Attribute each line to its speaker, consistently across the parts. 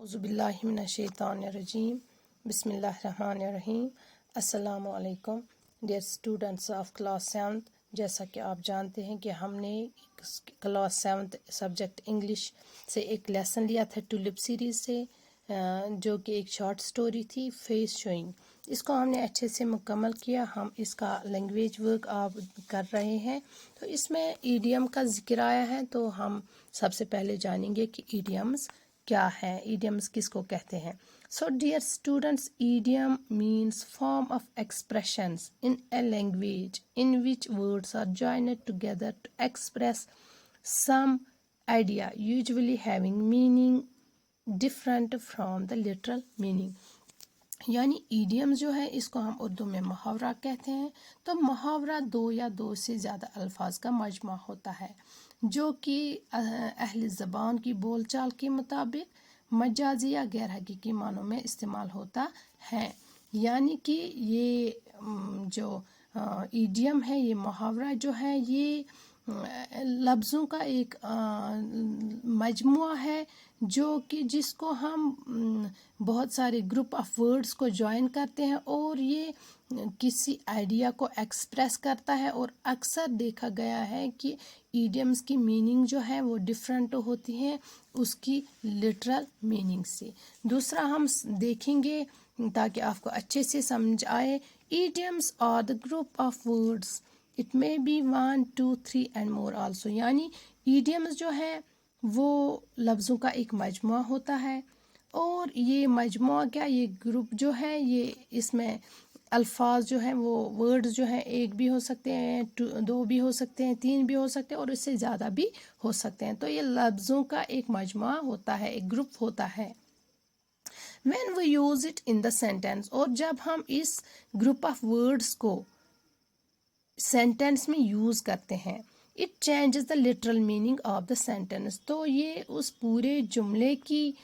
Speaker 1: औज़ुबिल्लाहि मिनश्शैतानिर्रजीम बिस्मिल्लाहिर्रहमानिर्रहीम। अस्सलामु अलैकुम डियर स्टूडेंट्स ऑफ क्लास 7। जैसा कि आप जानते हैं कि हमने क्लास 7 सब्जेक्ट इंग्लिश से एक लेसन लिया था टुलिप सीरीज़ से, जो कि एक शॉर्ट स्टोरी थी फेस शोइंग। इसको हमने अच्छे से मुकम्मल किया। हम इसका लैंग्वेज वर्क आप कर रहे हैं। तो इसमें ईडियम का जिक्र आया है, तो हम सबसे पहले जानेंगे कि ईडियम्स क्या है, ईडियम्स किसको कहते हैं। So dear students, idiom means form of expressions in a language in which words are joined together to express some idea usually having meaning different from the literal meaning. यानी idiom जो है इसको हम उर्दू में मुहावरा कहते हैं। तो मुहावरा दो या दो से ज़्यादा अल्फाज का मजमा होता है जो कि अहले ज़बान की बोलचाल के मुताबिक मजाजी या गैर हकीकी मानों में इस्तेमाल होता है। यानी कि ये जो ईडियम है, ये मुहावरा जो है, ये लफ्ज़ों का एक मजमुआ है जो कि जिसको हम बहुत सारे ग्रुप ऑफ वर्ड्स को जॉइन करते हैं और ये किसी आइडिया को एक्सप्रेस करता है। और अक्सर देखा गया है कि ईडियम्स की मीनिंग जो है वो डिफरेंट होती है उसकी लिटरल मीनिंग से। दूसरा हम देखेंगे ताकि आपको अच्छे से समझ आए। Idioms are the group of words, it may be 1, 2, 3 and more also. यानी ईडियम्स जो है वो लफ्ज़ों का एक मजमुआ होता है। और ये मजमुआ क्या, ये ग्रुप जो है, ये इसमें अल्फाज जो हैं वो वर्ड्स जो हैं एक भी हो सकते हैं, दो भी हो सकते हैं, तीन भी हो सकते हैं और इससे ज़्यादा भी हो सकते हैं। तो ये लफ्ज़ों का एक मजमुआ होता है, एक ग्रुप होता है। When we use it in the sentence, और जब हम इस ग्रुप ऑफ वर्ड्स को सेंटेंस में यूज़ करते हैं, it changes the literal meaning of the sentence. तो ये उस पूरे जुमले की,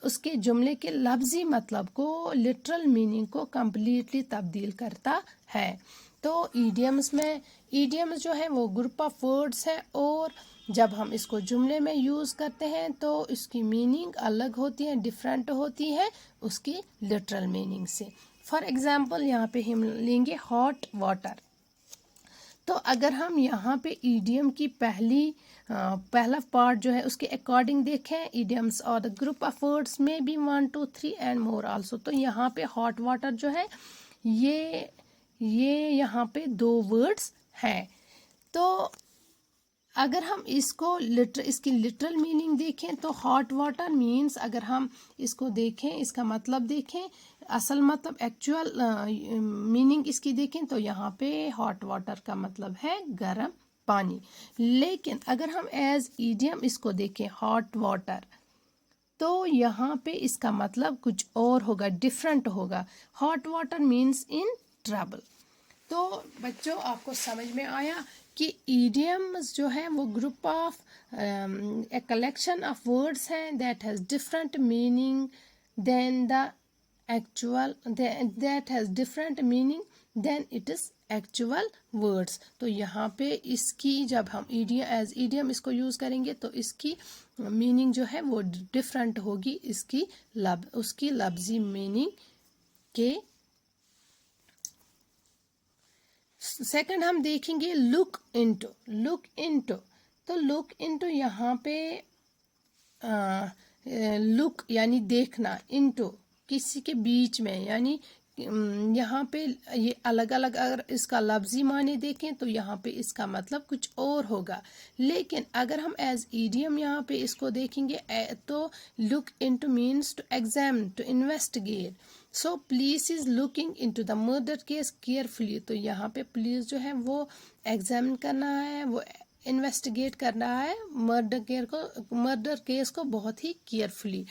Speaker 1: उसके जुमले के लफ्ज़ी मतलब को, लिटरल मीनिंग को कम्प्लीटली तब्दील करता है। तो ईडियम्स में, ईडियम्स जो है वो ग्रुप ऑफ वर्ड्स है और जब हम इसको जुमले में यूज़ करते हैं तो इसकी मीनिंग अलग होती है, डिफरेंट होती है उसकी लिटरल मीनिंग से। फॉर एग्ज़ाम्पल यहाँ पे हम लेंगे हॉट वाटर। तो अगर हम यहाँ पे ईडियम की पहला पार्ट जो है उसके अकॉर्डिंग देखें, ईडियम्स और द ग्रुप ऑफ वर्ड्स में भी 1, 2, 3 एंड मोर आल्सो। तो यहाँ पे हॉट वाटर जो है ये यहाँ पे दो वर्ड्स हैं। तो अगर हम इसको इसकी लिटरल मीनिंग देखें तो हॉट वाटर मीन्स, अगर हम इसको देखें, इसका मतलब देखें, असल मतलब एक्चुअल मीनिंग इसकी देखें तो यहाँ पे हॉट वाटर का मतलब है गर्म पानी। लेकिन अगर हम एज ईडियम इसको देखें हॉट वाटर, तो यहाँ पे इसका मतलब कुछ और होगा, डिफरेंट होगा। Hot water means in trouble. तो बच्चों आपको समझ में आया कि ईडियम्स जो है वो group of a collection of words हैं that has different meaning than the actual, that has different meaning than it is actual words. तो यहाँ पे इसकी जब हम एज ईडियम इसको यूज़ करेंगे तो इसकी मीनिंग जो है वो डिफरेंट होगी उसकी लफ्ज़ी मीनिंग के। सेकंड हम देखेंगे लुक इनटू। लुक इनटू, तो लुक इनटू यहाँ पे लुक यानी देखना, इनटू किसी के बीच में, यानी यहाँ पे ये अलग अलग अगर इसका लफ्ज़ी माने देखें तो यहाँ पे इसका मतलब कुछ और होगा। लेकिन अगर हम एज ईडियम यहाँ पे इसको देखेंगे तो look into means to examine, to investigate. So police is looking into the murder case carefully. तो यहाँ पे पुलिस जो है वो एग्जामिन करना है, वो इन्वेस्टिगेट करना है मर्डर केस को बहुत ही carefully.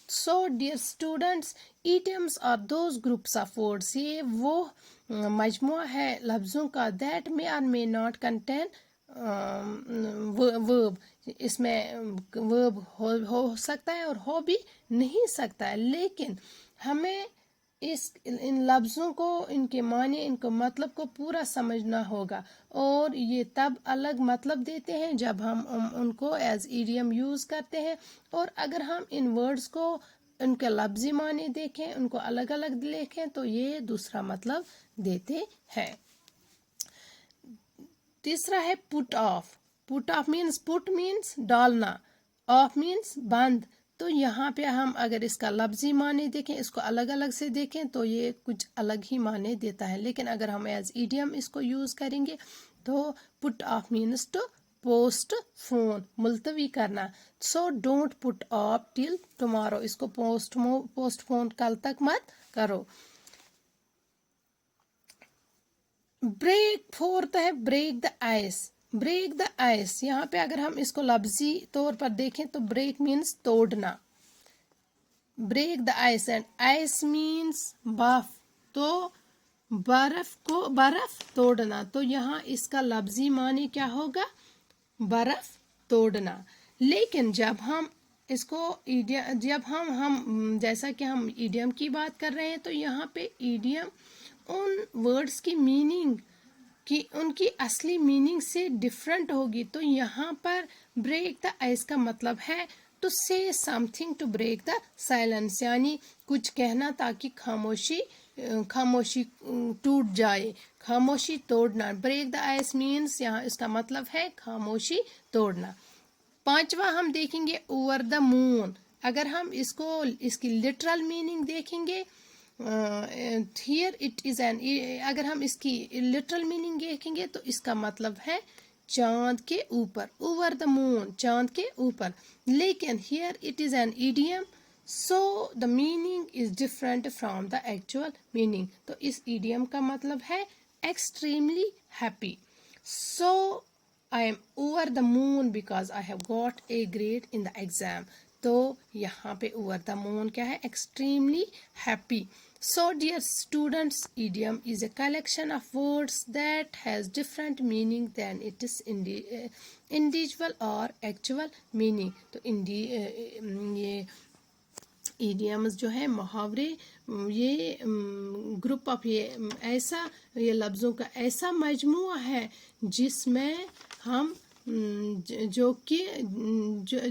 Speaker 1: So dear students, idioms are those groups of words, ये वो मजमुआ है लफ्ज़ों का दैट मे और मे नॉट कंटेन वर्ब। इसमें वर्ब हो सकता है और हो भी नहीं सकता है, लेकिन हमें इन लफ्ज़ों को, इनके माने, इनको मतलब को पूरा समझना होगा। और ये तब अलग मतलब देते हैं जब हम उनको एज ईडियम यूज़ करते हैं। और अगर हम इन वर्ड्स को उनके लफ्ज़ी माने देखें, उनको अलग अलग देखें तो ये दूसरा मतलब देते हैं। तीसरा है put off. Put off means, put means डालना, ऑफ मीन्स बंद। तो यहाँ पे हम अगर इसका लफ्ज़ी माने देखें, इसको अलग अलग से देखें तो ये कुछ अलग ही माने देता है, लेकिन अगर हम एज इडियम इसको यूज़ करेंगे तो put off means to postpone, मुलतवी करना। So don't put off till tomorrow, इसको पोस्ट फोन कल तक मत करो। ब्रेक, फोर्थ है break the ice. Break the ice, यहाँ पे अगर हम इसको लफ्जी तौर पर देखें तो ब्रेक मीन्स तोड़ना, break the ice, and ice means बर्फ, तो बर्फ तोड़ना। तो यहाँ इसका लफ्जी माने क्या होगा, बर्फ तोड़ना। लेकिन जब हम इसको जब हम जैसा कि हम इडियम की बात कर रहे हैं तो यहाँ पे इडियम उन वर्ड्स की मीनिंग कि उनकी असली मीनिंग से डिफरेंट होगी। तो यहाँ पर ब्रेक द आइस का मतलब है to say something, to break the silence, यानी कुछ कहना ताकि खामोशी टूट जाए, खामोशी तोड़ना। ब्रेक द आइस मीन्स यहाँ इसका मतलब है खामोशी तोड़ना। पांचवा हम देखेंगे ओवर द मून। अगर हम इसकी लिटरल मीनिंग देखेंगे, हियर इट इज एन, अगर हम इसकी लिटरल मीनिंग देखेंगे तो इसका मतलब है चांद के ऊपर, ओवर द मून, चांद के ऊपर। लेकिन here it is an idiom, so the meaning is different from the actual meaning. तो इस इडियम का मतलब है extremely happy. So I am over the moon because I have got a grade in the exam. तो यहाँ पे over the moon क्या है, extremely happy. So dear students, idiom is a collection of words that has different meaning than it is individual or actual meaning. तो ये idioms जो है, मुहावरे, ये ग्रुप ऑफ, ये लफ्ज़ों का ऐसा मजमूआ है जिसमें हम जो कि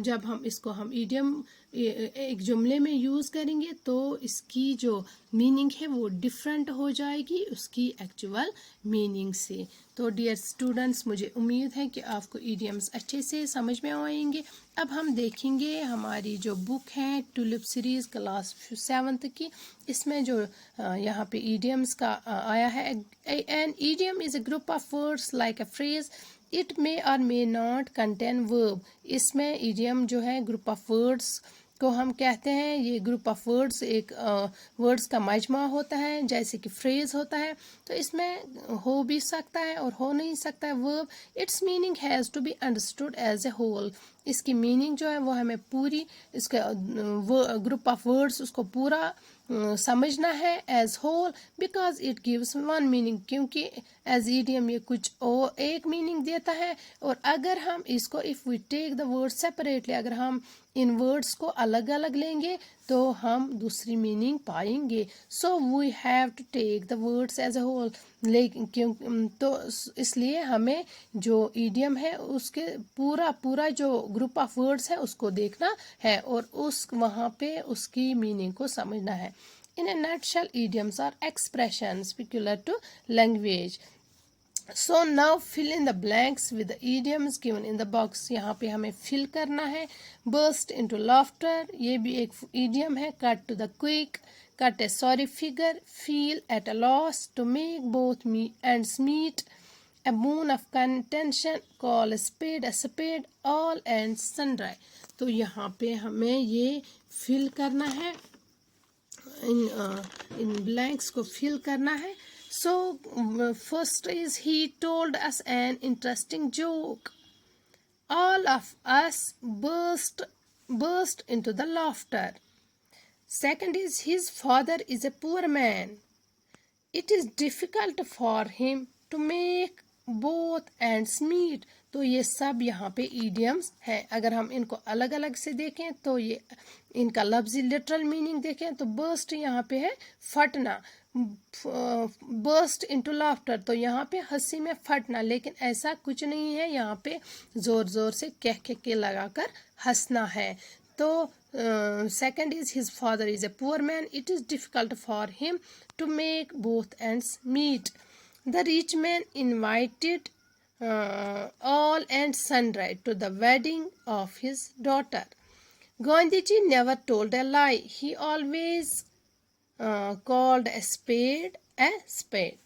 Speaker 1: जब हम इसको हम इडियम एक जुमले में यूज़ करेंगे तो इसकी जो मीनिंग है वो डिफरेंट हो जाएगी उसकी एक्चुअल मीनिंग से। तो डियर स्टूडेंट्स, मुझे उम्मीद है कि आपको इडियम्स अच्छे से समझ में आएंगे। अब हम देखेंगे हमारी जो बुक है टुलिप सीरीज़ क्लास 7th की, इसमें जो यहाँ पे इडियम्स का आया है। An idiom is a group of words like a phrase, it may और मे नॉट कंटेन वर्ब। इसमें इडियम जो है ग्रुप ऑफ वर्ड्स को हम कहते हैं, ये ग्रुप ऑफ वर्ड्स एक वर्ड्स का मजमा होता है, जैसे कि फ्रेज होता है। तो इसमें हो भी सकता है और हो नहीं सकता है verb. Its meaning has to be understood as a whole. इसकी मीनिंग जो है वो हमें पूरी, इसका ग्रुप ऑफ वर्ड्स उसको पूरा समझना है as whole, because it gives one meaning, क्योंकि एज इडियम ये कुछ और एक मीनिंग देता है। और अगर हम इसको if we take the word separately, अगर हम इन वर्ड्स को अलग अलग लेंगे तो हम दूसरी मीनिंग पाएंगे। So we have to take the words as a whole. लेकिन क्यों, तो इसलिए हमें जो इडियम है उसके पूरा जो ग्रुप ऑफ वर्ड्स है उसको देखना है और वहाँ पे उसकी मीनिंग को समझना है। इन ए nutshell, idioms are expressions peculiar to language. So now fill in the blanks with the idioms given in the box. यहाँ पे हमें fill करना है। burst into laughter, ये भी एक idiom है। cut to the quick, cut a sorry figure, feel at a loss, to make both ends meet, a bone of contention, call a spade, all ends sundry. तो यहाँ पे हमें ये fill करना है, इन blanks को fill करना है। So first is he told us an interesting joke. All of us burst into the laughter. Second is his father is a poor man. It is difficult for him to make both ends meet. तो ये सब यहाँ पे idioms है। अगर हम इनको अलग अलग से देखें तो ये इनका लफ्ज़ी लिटरल मीनिंग देखें तो burst यहाँ पे है फटना, burst into laughter तो यहाँ पे हंसी में फटना, लेकिन ऐसा कुछ नहीं है, यहाँ पे ज़ोर ज़ोर से कह के लगाकर हंसना है। तो second is his father is a poor man. It is difficult for him to make both ends meet. The rich man invited all and sundry to the wedding of his daughter. Gandhiji never told a lie. He always called a spade a spade.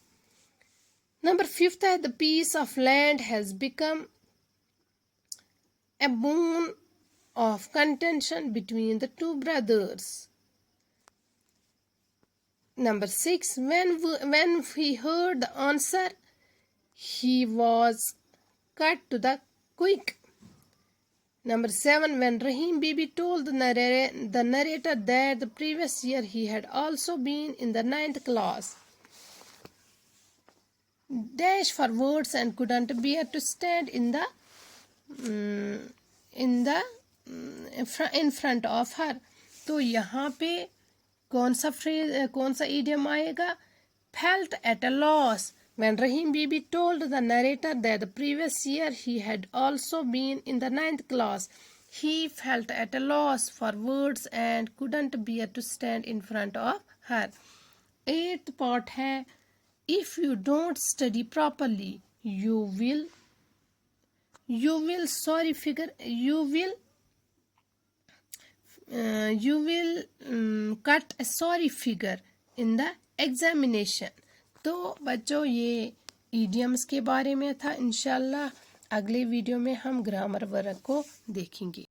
Speaker 1: Number 5, the piece of land has become a bone of contention between the two brothers. Number 6, when he heard the answer, he was cut to the quick. Number 7, when Rahim Bibi told the narrator that the previous year he had also been in the 9th class, dash for words and couldn't bear to stand in front of her. तो यहाँ पे कौन सा idiom आएगा? Felt at a loss. When Rahim Bibi told the narrator that the previous year he had also been in the 9th class, he felt at a loss for words and couldn't bear to stand in front of her. 8th part है, if you don't study properly, you will cut a sorry figure in the examination. तो बच्चों ये idioms के बारे में था. इंशाल्लाह अगले वीडियो में हम ग्रामर वर्क को देखेंगे.